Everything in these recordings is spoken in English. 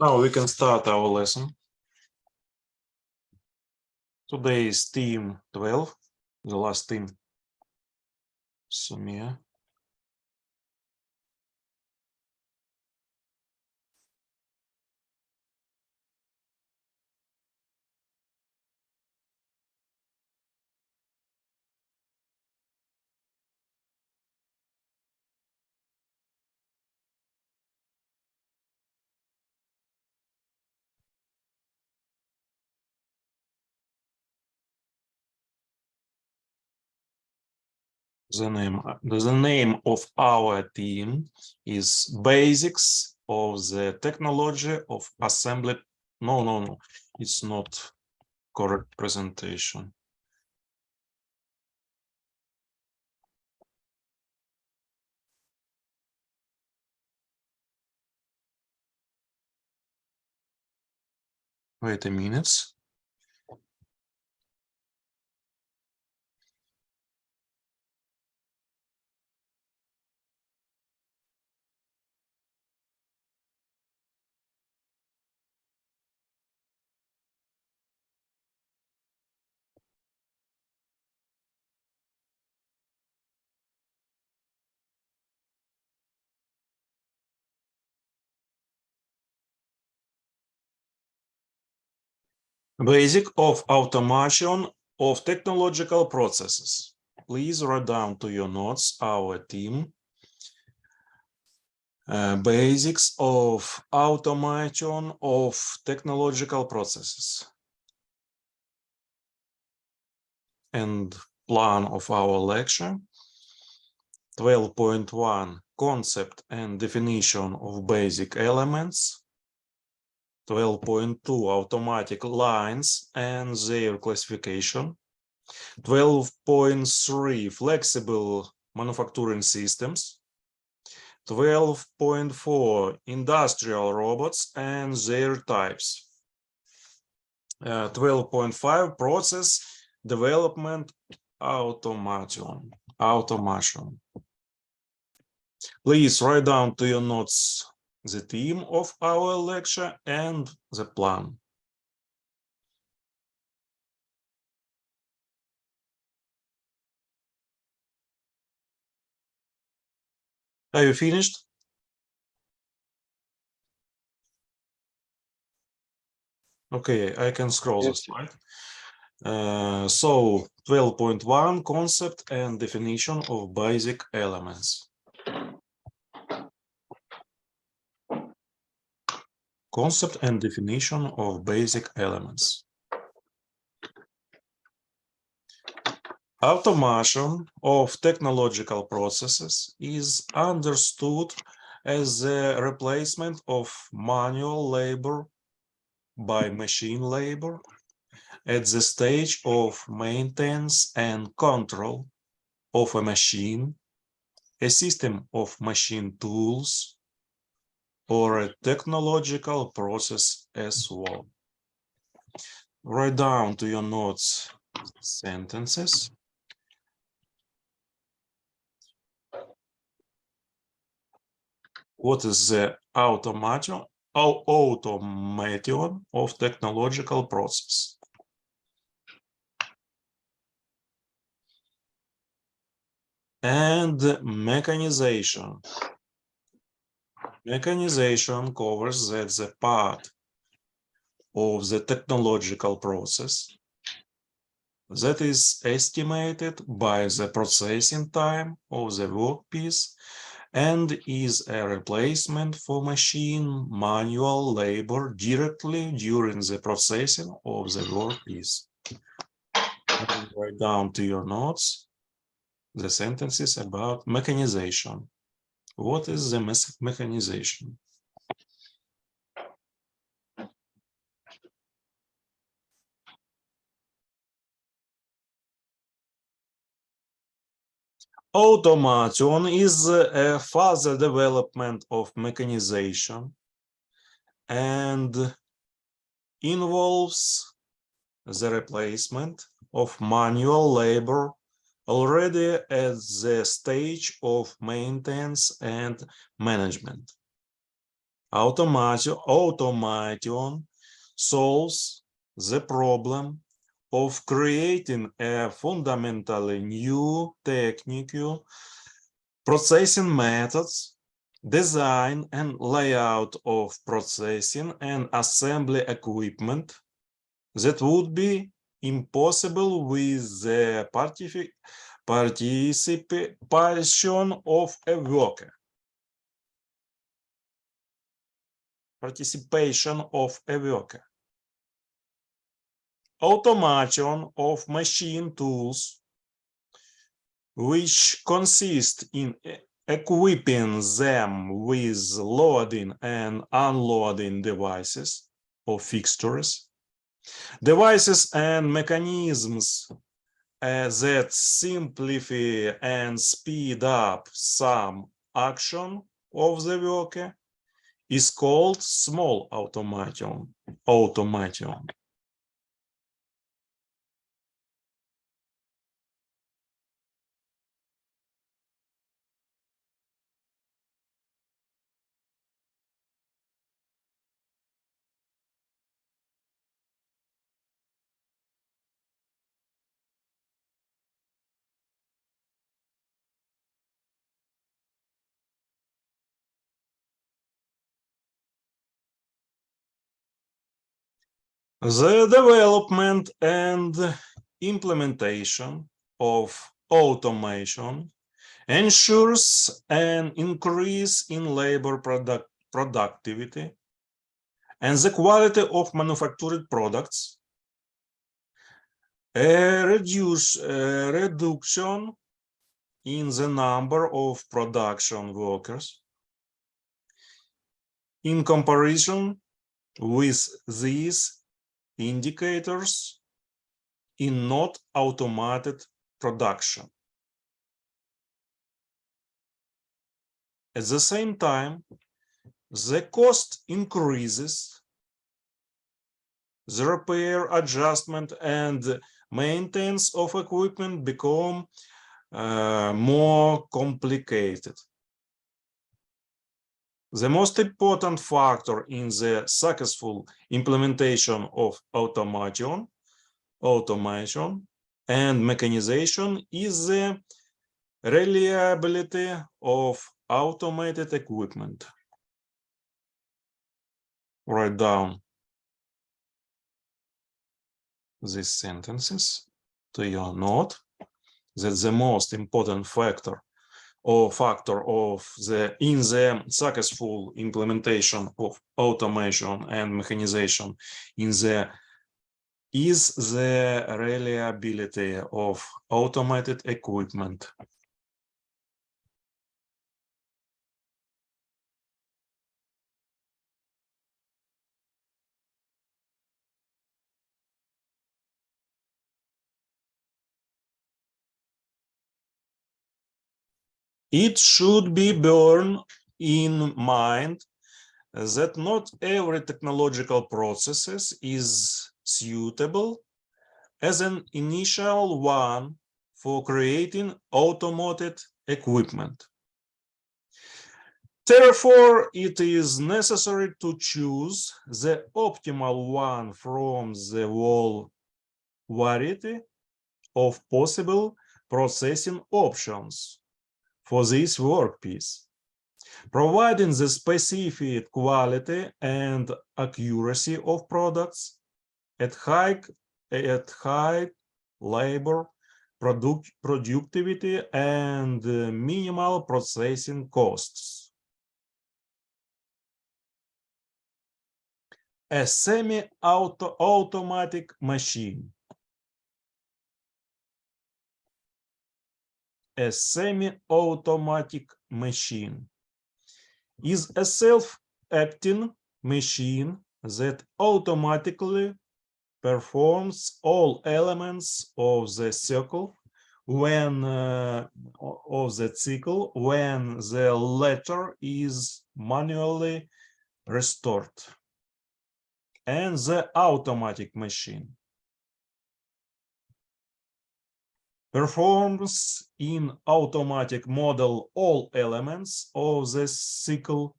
Now we can start our lesson. Today is team 12, the last team. Sumia. The name of our team is Basics of the Technology of Assembly. No, it's not correct presentation. Wait a minute. Basic of automation of technological processes. Please write down to your notes our team. Basics of automation of technological processes. And plan of our lecture. 12.1 Concept and definition of basic elements. 12.2 Automatic lines and their classification. 12.3 Flexible manufacturing systems. 12.4 Industrial robots and their types. 12.5 Process development automation. Please write down to your notes the theme of our lecture and the plan. Are you finished? Okay, I can scroll the slide. So 12.1 Concept and definition of basic elements. Concept and definition of basic elements. Automation of technological processes is understood as the replacement of manual labor by machine labor at the stage of maintenance and control of a machine, a system of machine tools, or a technological process as well. Write down to your notes sentences. What is the automation of technological process? And mechanization. Mechanization covers that the part of the technological process that is estimated by the processing time of the workpiece and is a replacement for machine manual labor directly during the processing of the workpiece. Write down to your notes the sentences about mechanization. What is the mechanization? Automation is a further development of mechanization and involves the replacement of manual labor already at the stage of maintenance and management. automation solves the problem of creating a fundamentally new technical processing methods, design and layout of processing and assembly equipment that would be impossible with the participation of a worker. Automation of machine tools, which consist in equipping them with loading and unloading devices or fixtures, devices and mechanisms that simplify and speed up some action of the worker, is called small automation. The development and implementation of automation ensures an increase in labor productivity and the quality of manufactured products, a reduction in the number of production workers. In comparison with these indicators in not automated production. At the same time, the cost increases, the repair, adjustment, and maintenance of equipment become more complicated. The most important factor in the successful implementation of automation and mechanization is the reliability of automated equipment. Write down these sentences to your note. That the most important factor in the successful implementation of automation and mechanization is the reliability of automated equipment. It should be borne in mind that not every technological process is suitable as an initial one for creating automated equipment. Therefore, it is necessary to choose the optimal one from the whole variety of possible processing options for this workpiece, providing the specific quality and accuracy of products at high labor productivity and minimal processing costs. A semi-automatic machine. A semi-automatic machine is a self-acting machine that automatically performs all elements of the cycle when the latter is manually restored. And the automatic machine performs in automatic model all elements of the cycle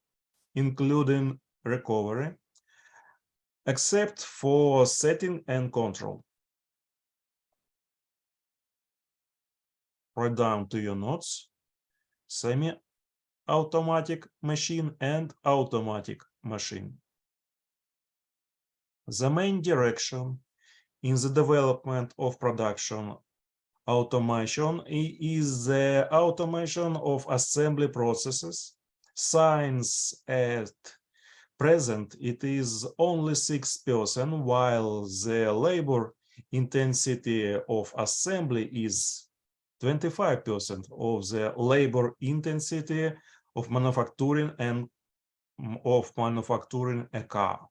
including recovery, except for setting and control. Write down to your notes, semi-automatic machine and automatic machine. The main direction in the development of production automation is the automation of assembly processes. Science at present, it is only 6%, while the labor intensity of assembly is 25% of the labor intensity of manufacturing and of manufacturing a car.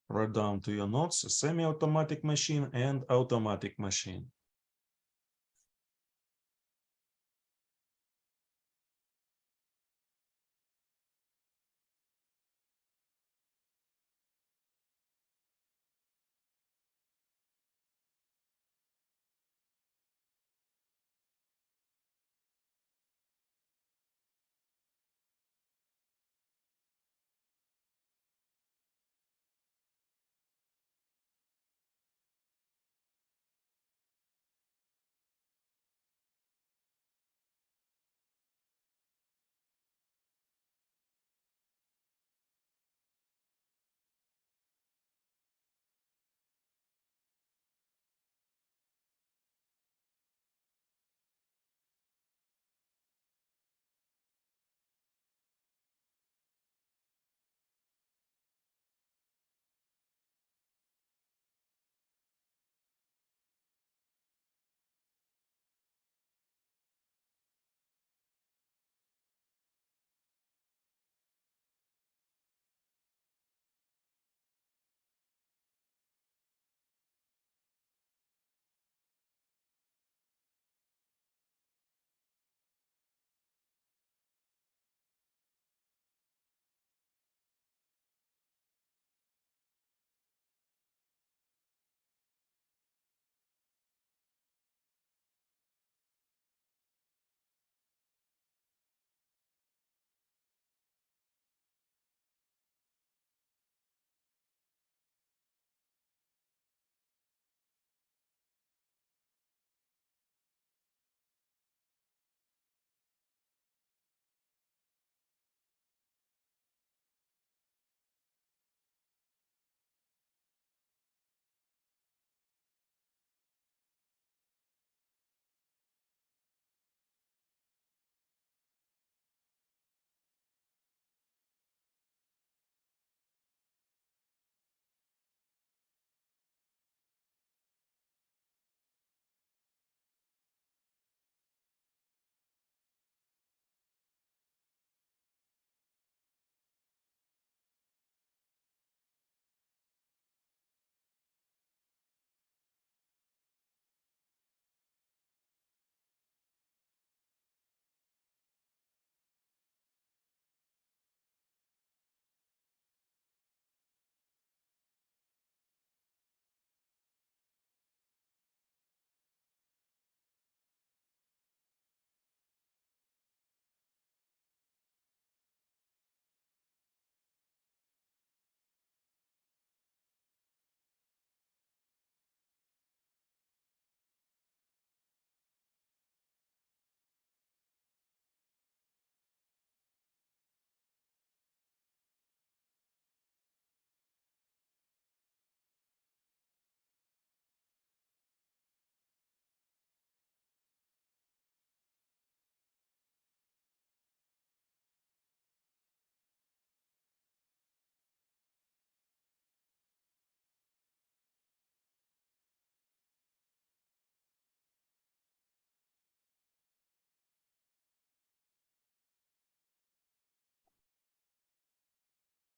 Write down to your notes, semi-automatic machine and automatic machine.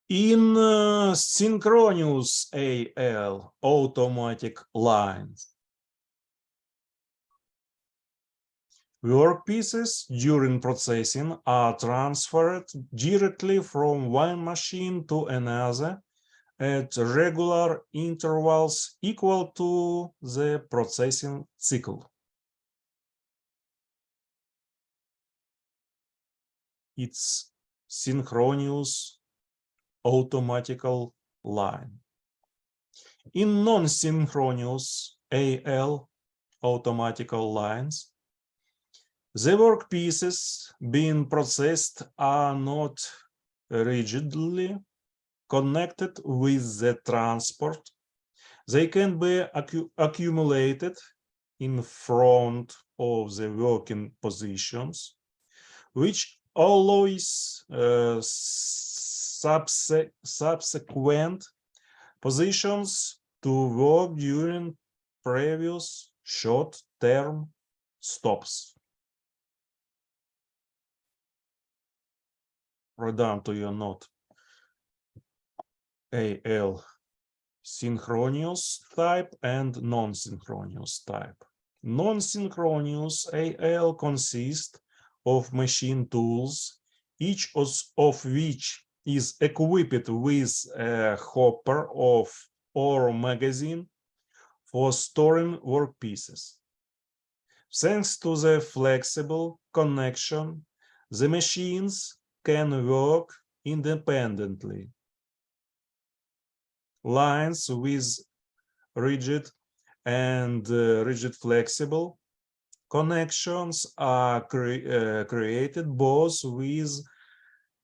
In synchronous AL, automatic lines, Workpieces during processing are transferred directly from one machine to another at regular intervals equal to the processing cycle. It's synchronous automatical line. In non-synchronous AL automatical lines, the workpieces being processed are not rigidly connected with the transport. They can be accumulated in front of the working positions, which allows subsequent positions to work during previous short-term stops. Write down to your note. AL synchronous type and non-synchronous type. Non-synchronous AL consists of machine tools, each of which is equipped with a hopper or magazine for storing workpieces. Thanks to the flexible connection, the machines can work independently. Lines with rigid and rigid flexible connections are created both with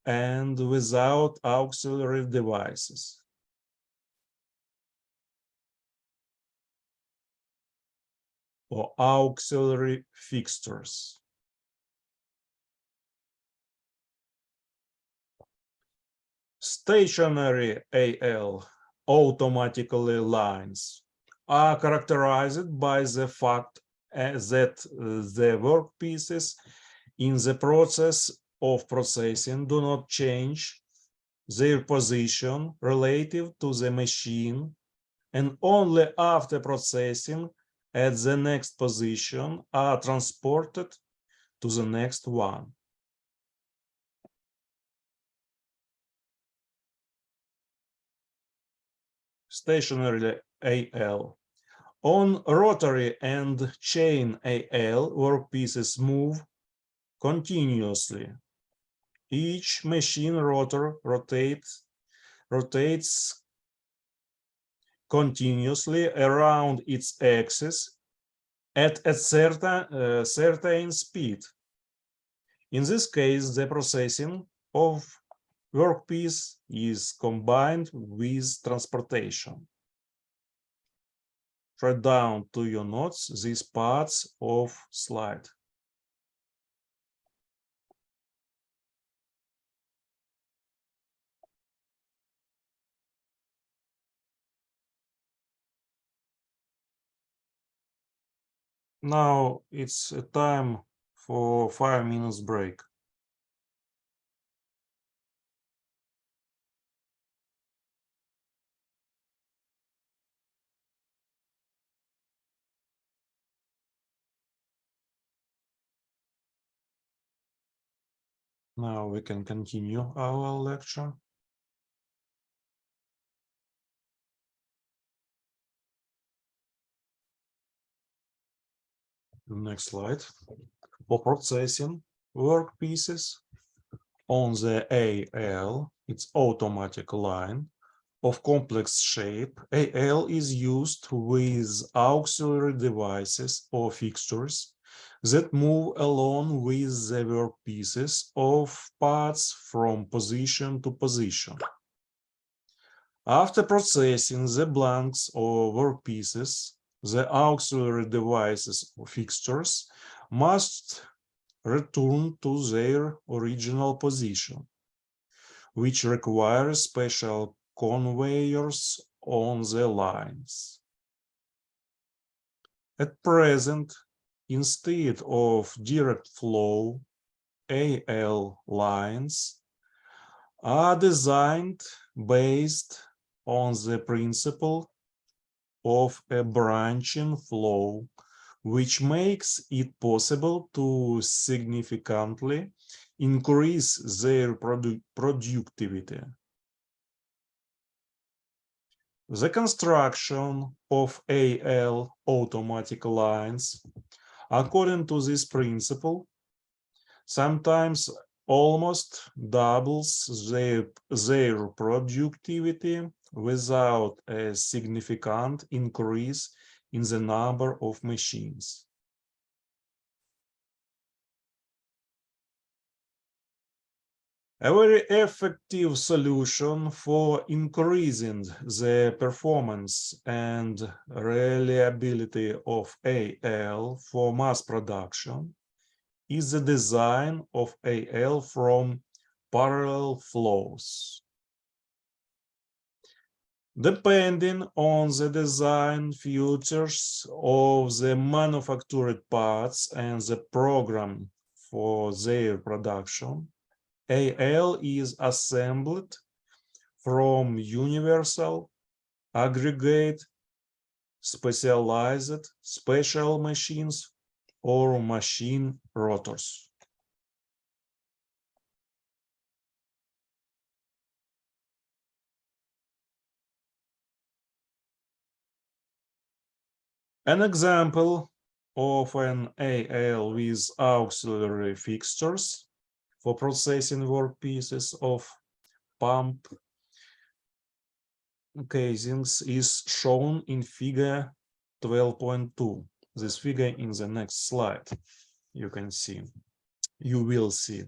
and without auxiliary devices. Or auxiliary fixtures. Stationary AL automatically lines are characterized by the fact that the workpieces in the process of processing do not change their position relative to the machine, and only after processing at the next position are transported to the next one. Stationary AL. On rotary and chain AL, workpieces move continuously. Each machine rotor rotates continuously around its axis at a certain speed. In this case, the processing of workpiece is combined with transportation. Write down to your notes these parts of slide. Now it's time for 5 minutes break. Now we can continue our lecture. Next slide. For processing workpieces on the AL, its automatic line of complex shape, AL is used with auxiliary devices or fixtures that move along with the workpieces of parts from position to position. After processing the blanks or workpieces, the auxiliary devices or fixtures must return to their original position, which requires special conveyors on the lines. At present, instead of direct flow, AL lines are designed based on the principle of a branching flow which makes it possible to significantly increase their productivity. The construction of AL automatic lines, according to this principle, sometimes almost doubles their productivity without a significant increase in the number of machines. A very effective solution for increasing the performance and reliability of AL for mass production is the design of AL from parallel flows. Depending on the design features of the manufactured parts and the program for their production, AL is assembled from universal, aggregate, specialized, special machines, or machine rotors. An example of an AL with auxiliary fixtures for processing workpieces of pump casings is shown in figure 12.2. This figure in the next slide, you will see.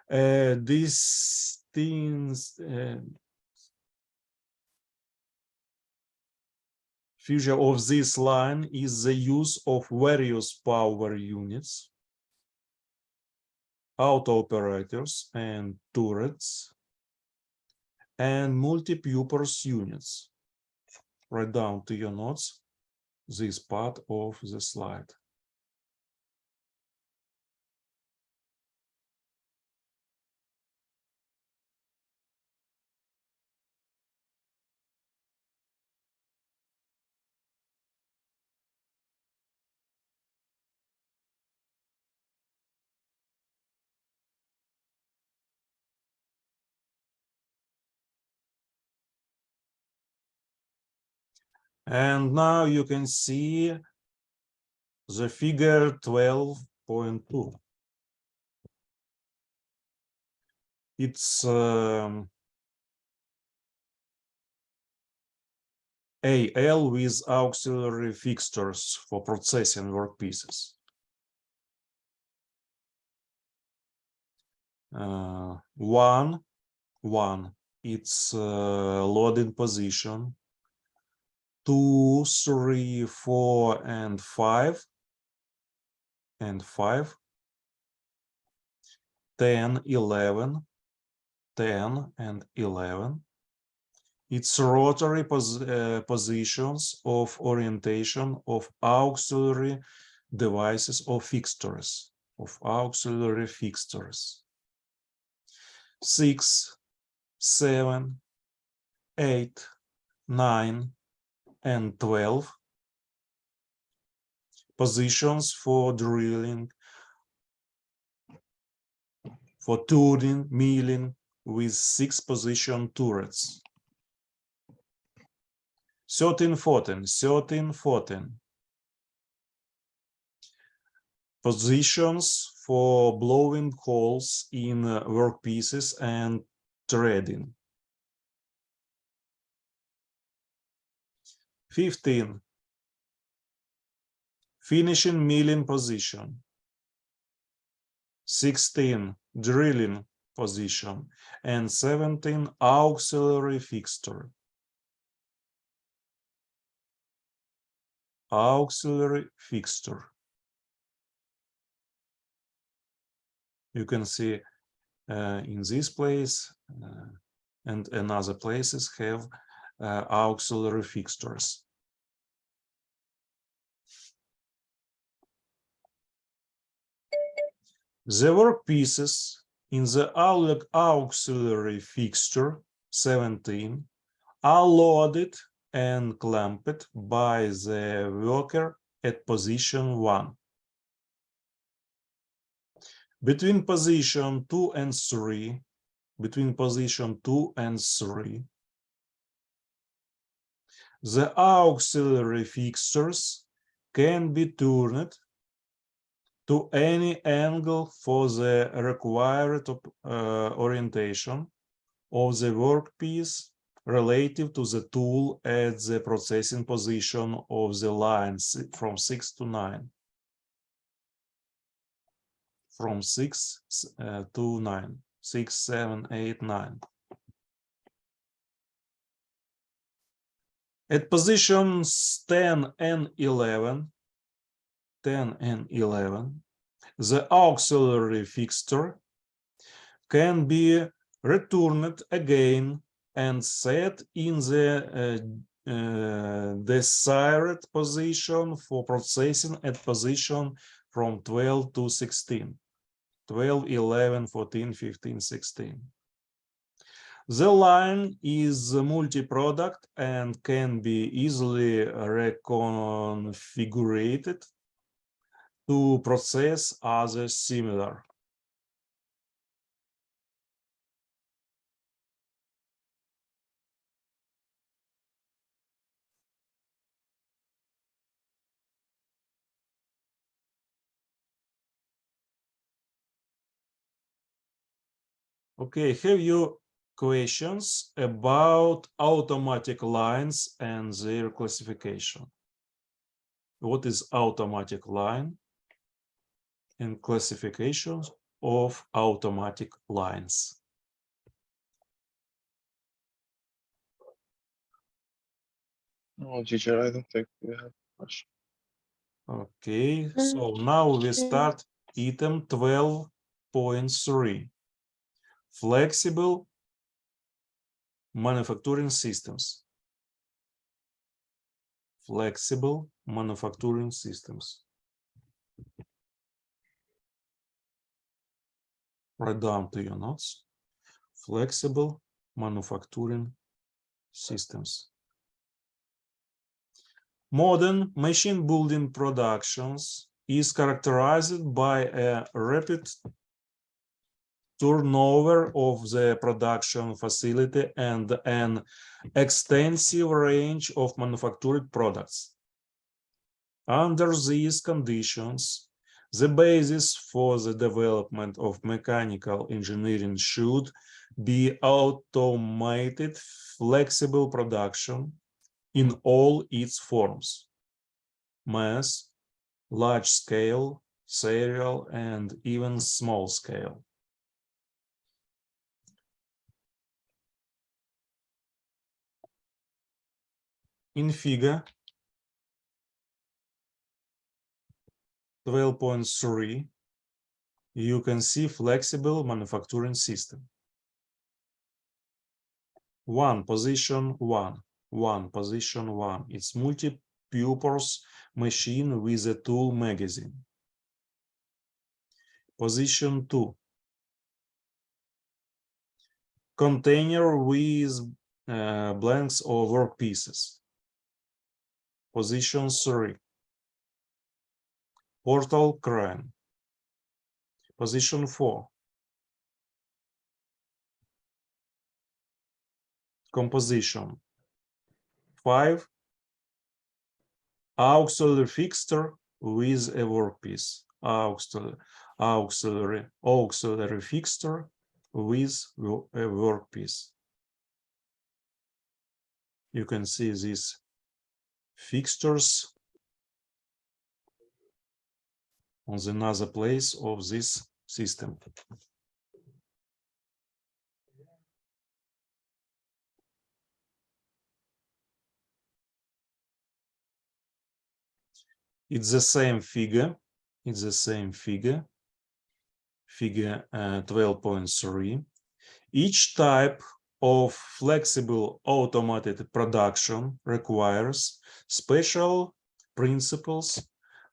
These things, feature of this line is the use of various power units, auto operators and turrets, and multi-purpose units. Write down to your notes this part of the slide. And now you can see the figure 12.2. It's AL with auxiliary fixtures for processing workpieces. One, it's loading position. 2, 3, 4, and 5, 10, 11, 10, and 11. It's rotary positions of orientation of auxiliary devices or fixtures, 6, 7, 8, 9, and 12 positions for drilling, for turning, milling with 6 position turrets. 13, 14 positions for blowing holes in workpieces and threading. 15, finishing milling position. 16, drilling position. And 17, auxiliary fixture. Auxiliary fixture. You can see in this place and in other places have auxiliary fixtures. The workpieces in the auxiliary fixture 17 are loaded and clamped by the worker at position 1. Between position 2 and 3, the auxiliary fixtures can be turned to any angle for the required orientation of the workpiece relative to the tool at the processing position of the lines from 6 to 9. From 6 to 9. 6, 7, 8, 9. At positions 10 and 11, the auxiliary fixture can be returned again and set in the desired position for processing at position from 12 to 16. 12, 11, 14, 15, 16. The line is multi-product and can be easily reconfigured to process others similar. Okay, have you questions about automatic lines and their classification? What is automatic line and classifications of automatic lines? No, teacher, I don't think we have much. Okay, so now we start item 12.3. Flexible manufacturing systems. Flexible manufacturing systems. Write down to your notes. Flexible manufacturing systems. Modern machine building productions is characterized by a rapid turnover of the production facility and an extensive range of manufactured products. Under these conditions, the basis for the development of mechanical engineering should be automated flexible production in all its forms: mass, large scale, serial, and even small scale. In figure 12.3, you can see flexible manufacturing system. Position one. It's multi-purpose machine with a tool magazine. Position 2. Container with blanks or workpieces. Position 3. Portal crane. Position 4. Composition 5. Auxiliary fixture with a workpiece. Auxiliary fixture with a workpiece. You can see these fixtures on another place of this system. It's the same figure. Figure 12.3. Each type of flexible automated production requires special principles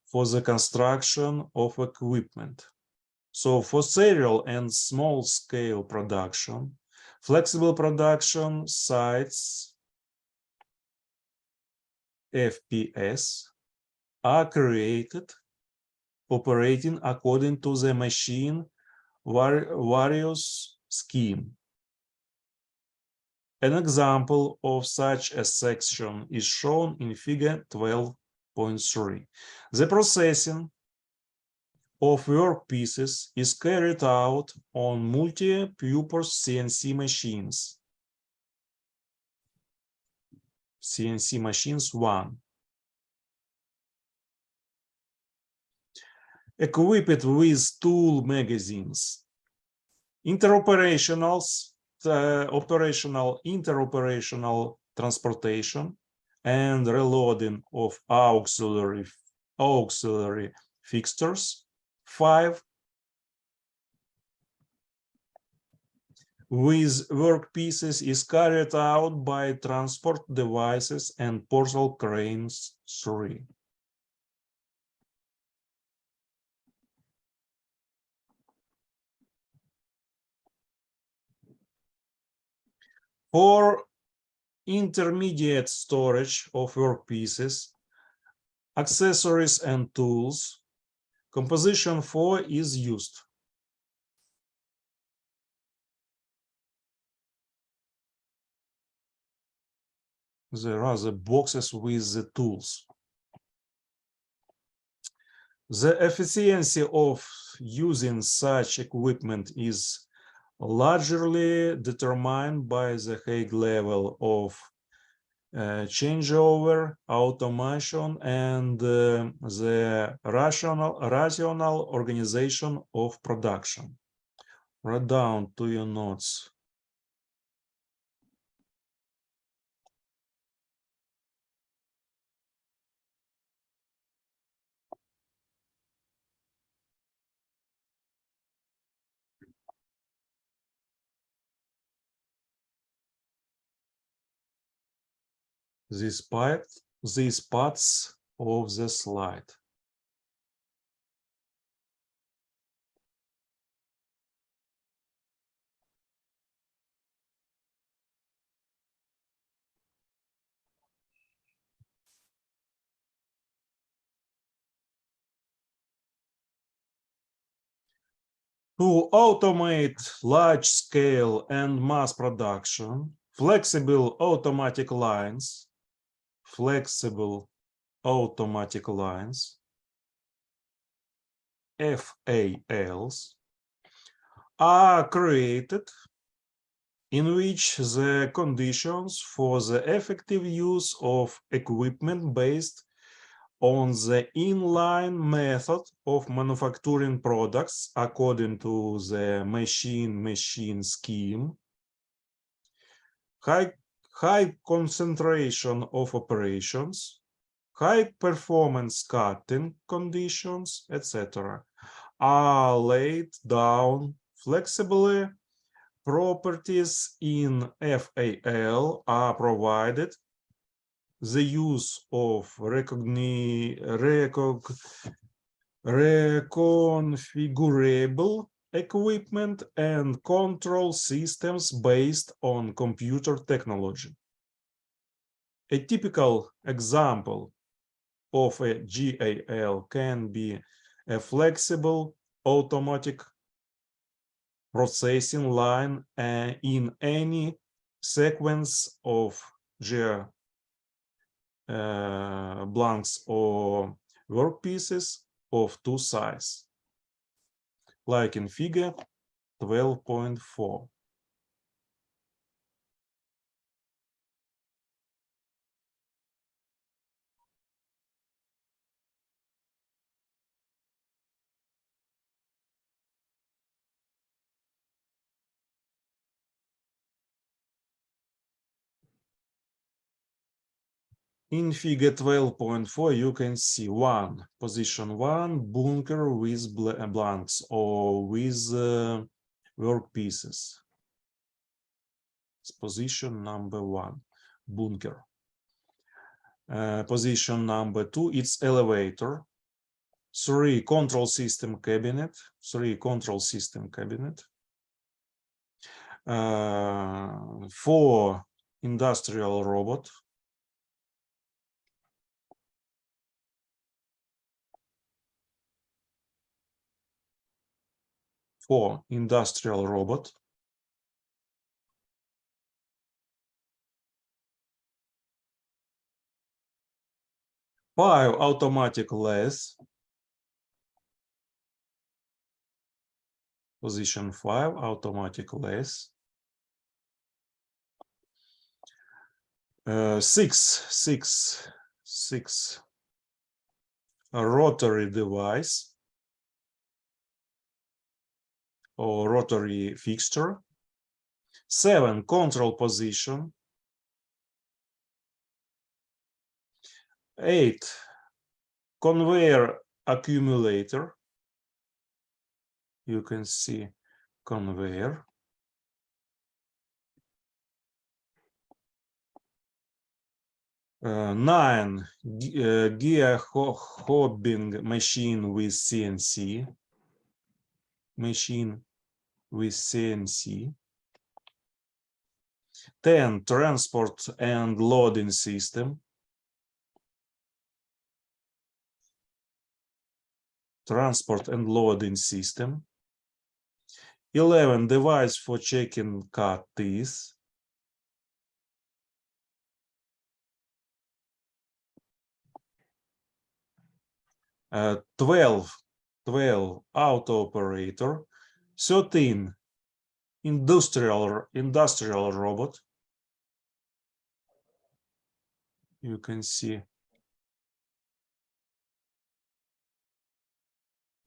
for the construction of equipment. So for serial and small scale production, flexible production sites FPS are created operating according to the machine various scheme. An example of such a section is shown in figure 12.3. The processing of workpieces is carried out on multi-purpose CNC machines. CNC machines 1. Equipped with tool magazines, operational interoperational transportation and reloading of auxiliary fixtures. 5. With workpieces is carried out by transport devices and portal cranes. 3. For intermediate storage of workpieces, accessories and tools, composition 4 is used. There are the boxes with the tools. The efficiency of using such equipment is largely determined by the high level of changeover, automation, and the rational organization of production. Write down to your notes. These parts of the slide. To automate large-scale and mass production, flexible automatic lines, FALs, are created in which the conditions for the effective use of equipment based on the inline method of manufacturing products according to the machine scheme, high concentration of operations, high performance cutting conditions, etc., are laid down flexibly. Properties in FAL are provided. The use of reconfigurable equipment and control systems based on computer technology. A typical example of a GAL can be a flexible automatic processing line in any sequence of blanks or workpieces of two sizes, like in figure 12.4. In figure 12.4, you can see position 1, bunker with blanks or with workpieces. It's position number 1, bunker. Position number 2, it's elevator. 3, control system cabinet. 4, industrial robot. 4. Industrial robot. 5. Automatic lathe. Position 5. Automatic lathe. 6. A rotary device or rotary fixture. 7. Control position. 8. Conveyor accumulator. You can see conveyor. 9. Gear hobbing machine with CNC. Machine with CNC. 10. Transport and loading system. Transport and loading system. 11. Device for checking cut teeth. 12. Auto operator. 13. Industrial robot. You can see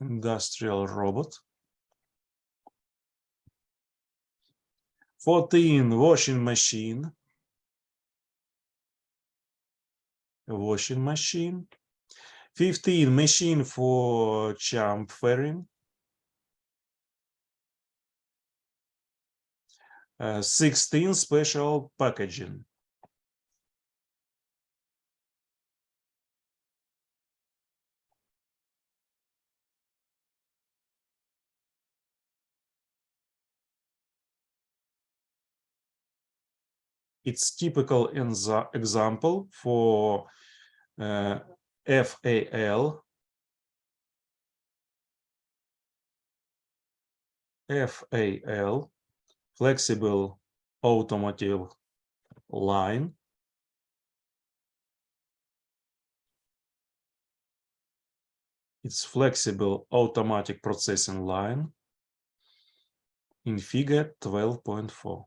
industrial robot. 14. Washing machine. 15. Machine for chamfering. 16. Special packaging. It's typical example for FAL. Flexible automotive line. It's flexible automatic processing line in figure 12.4.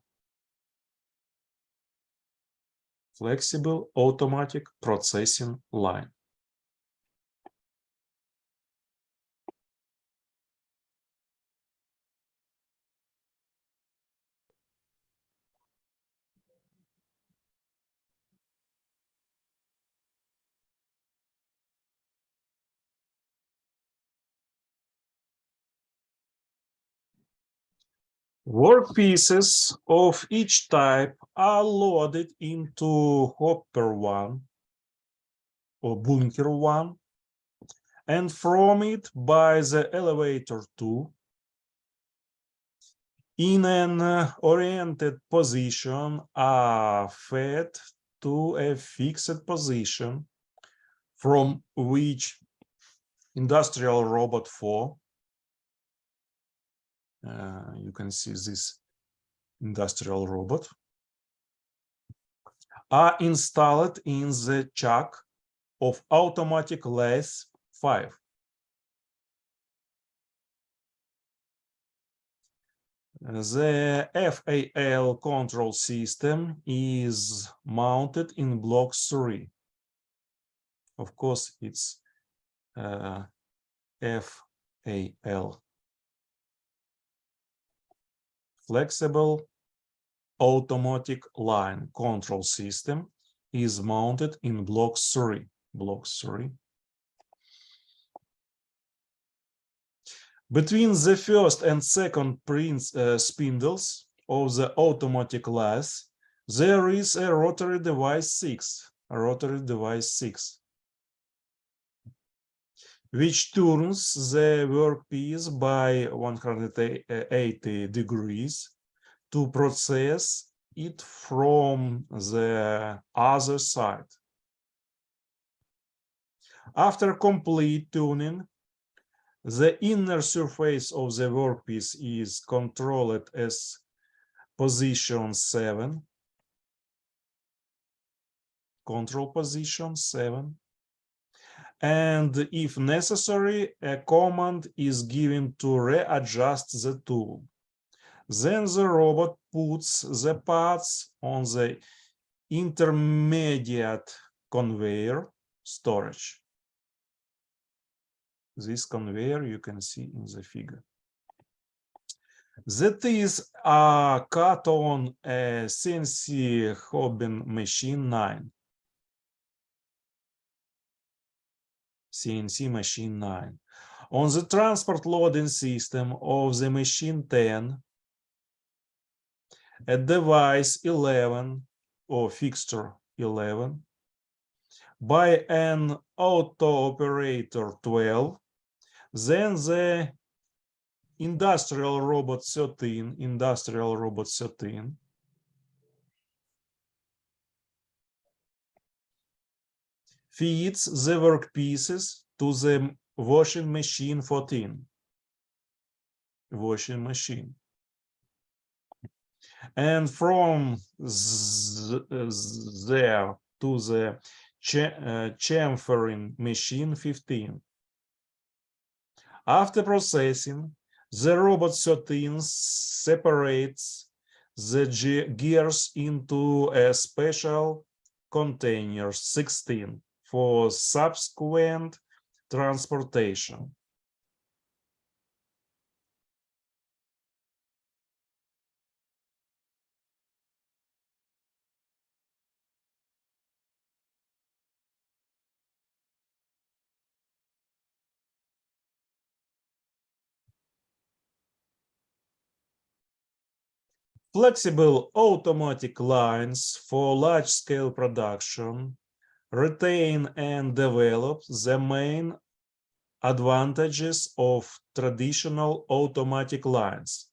Flexible automatic processing line. Workpieces of each type are loaded into hopper 1 or bunker 1, and from it by the elevator 2 in an oriented position are fed to a fixed position from which industrial robot 4, you can see this industrial robot, are installed in the chuck of automatic lathe 5. The FAL control system is mounted in block 3. Of course, it's FAL. Flexible automatic line control system is mounted in block 3. Block 3. Between the first and second spindles of the automatic lathe, there is a rotary device 6. Which turns the workpiece by 180 degrees to process it from the other side. After complete tuning, The inner surface of the workpiece is controlled as position 7. Control position 7. And if necessary, a command is given to readjust the tool. Then the robot puts the parts on the intermediate conveyor storage. This conveyor you can see in the figure. The teeth are cut on a CNC Hobbin machine 9. CNC machine 9. On the transport loading system of the machine 10, a device 11 or fixture 11 by an auto operator 12, then the industrial robot 13 feeds the workpieces to the washing machine 14. Washing machine. And from there to the chamfering machine 15. After processing, the robot 13 separates the gears into a special container 16 for subsequent transportation. Flexible automatic lines for large-scale production retain and develop the main advantages of traditional automatic lines.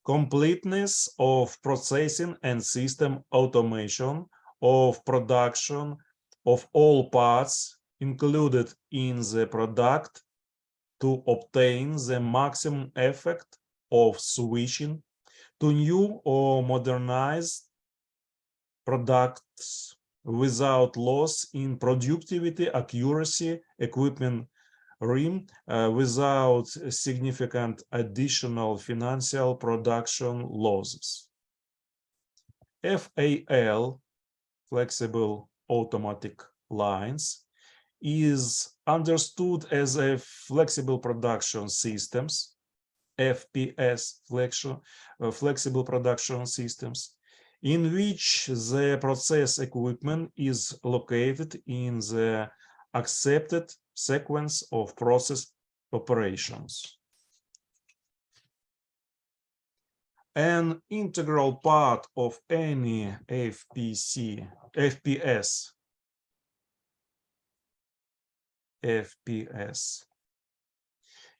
Completeness of processing and system automation of production of all parts included in the product to obtain the maximum effect of switching to new or modernized products without loss in productivity, accuracy, equipment RIM, without significant additional financial production losses. FAL, flexible automatic lines, is understood as a flexible production systems, FPS, flexible production systems, in which the process equipment is located in the accepted sequence of process operations. An integral part of any FPS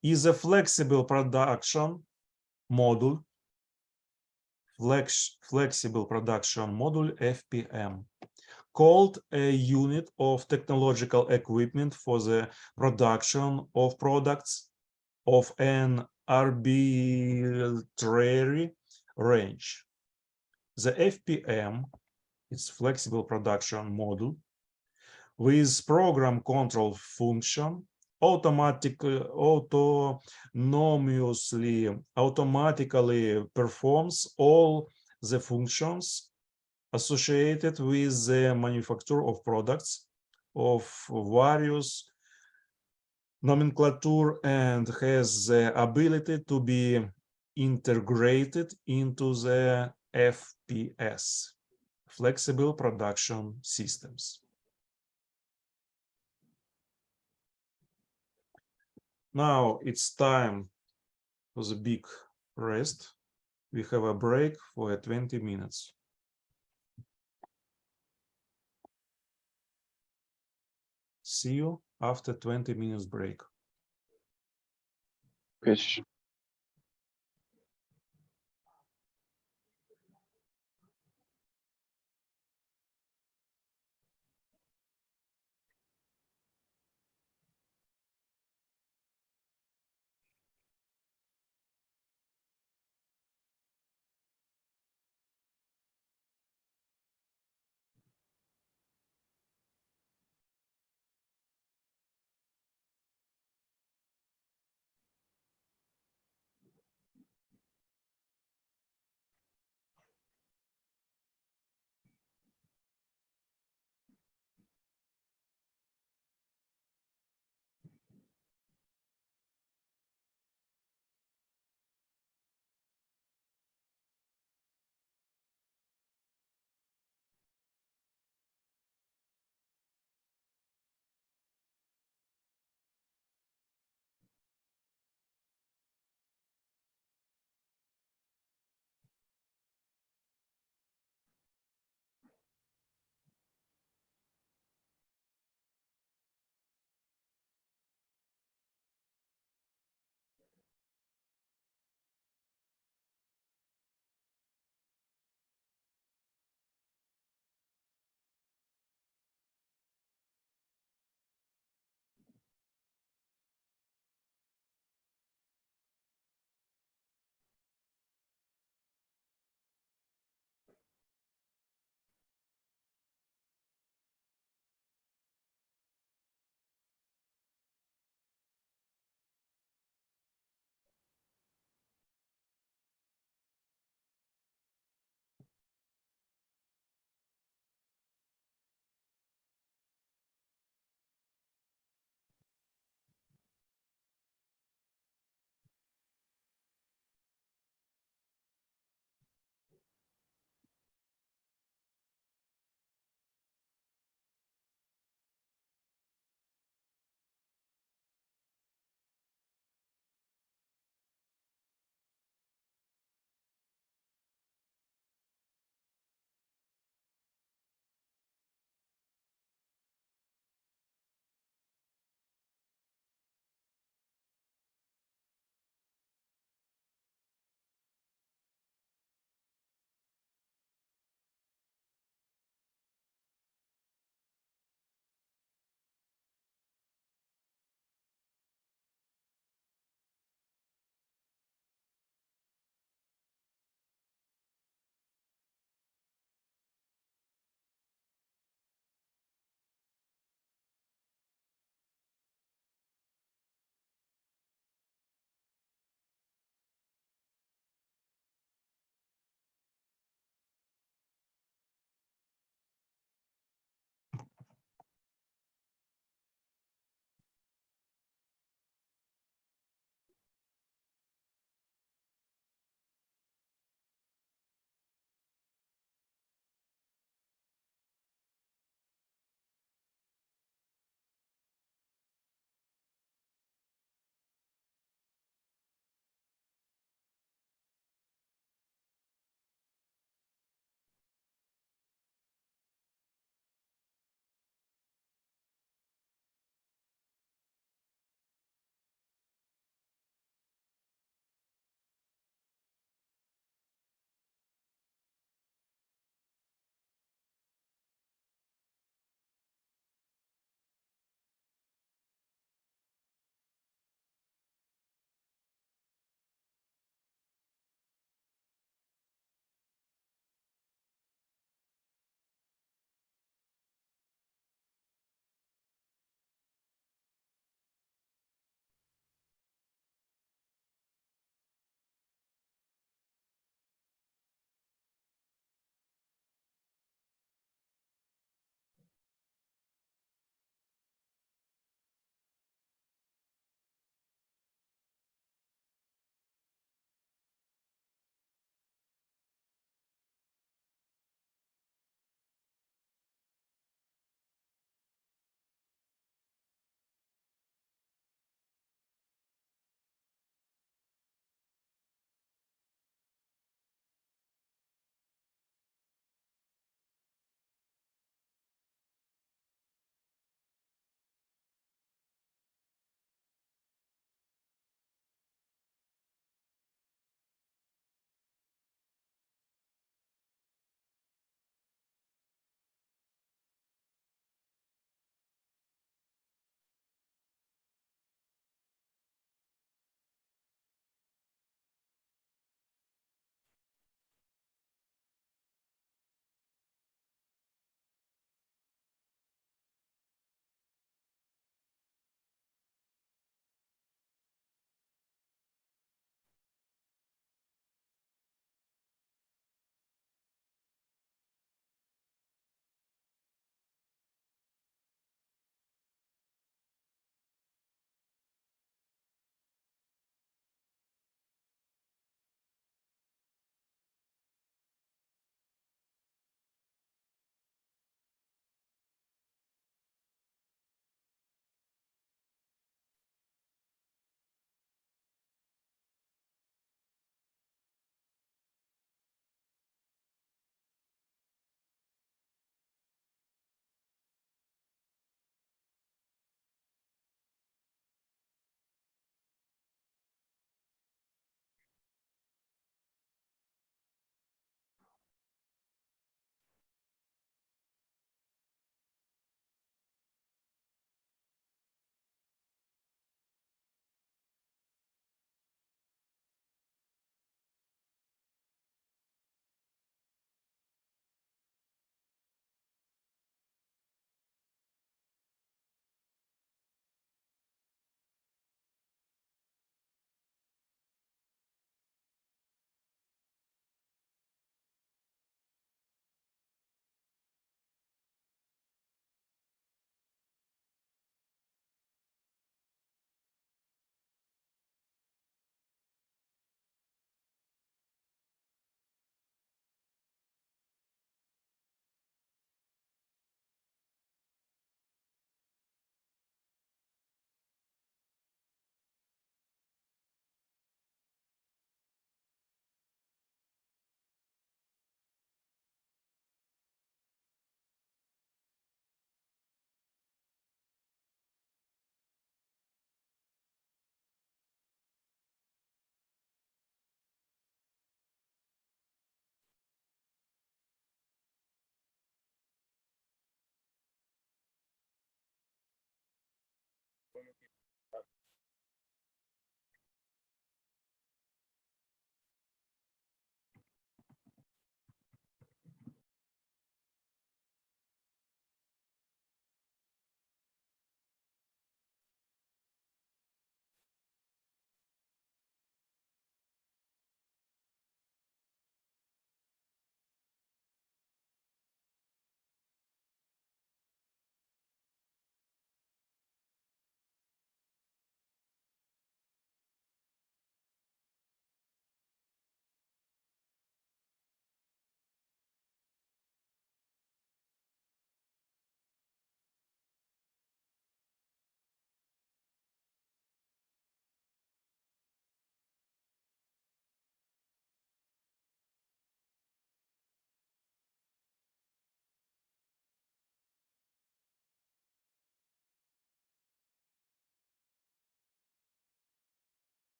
is a flexible production module, flexible production module FPM, called a unit of technological equipment for the production of products of an arbitrary range. The FPM is flexible production module with program control function automatically performs all the functions associated with the manufacture of products of various nomenclature and has the ability to be integrated into the FPS, flexible production systems. Now it's time for the big rest. We have a break for 20 minutes. See you after 20 minutes break. Okay.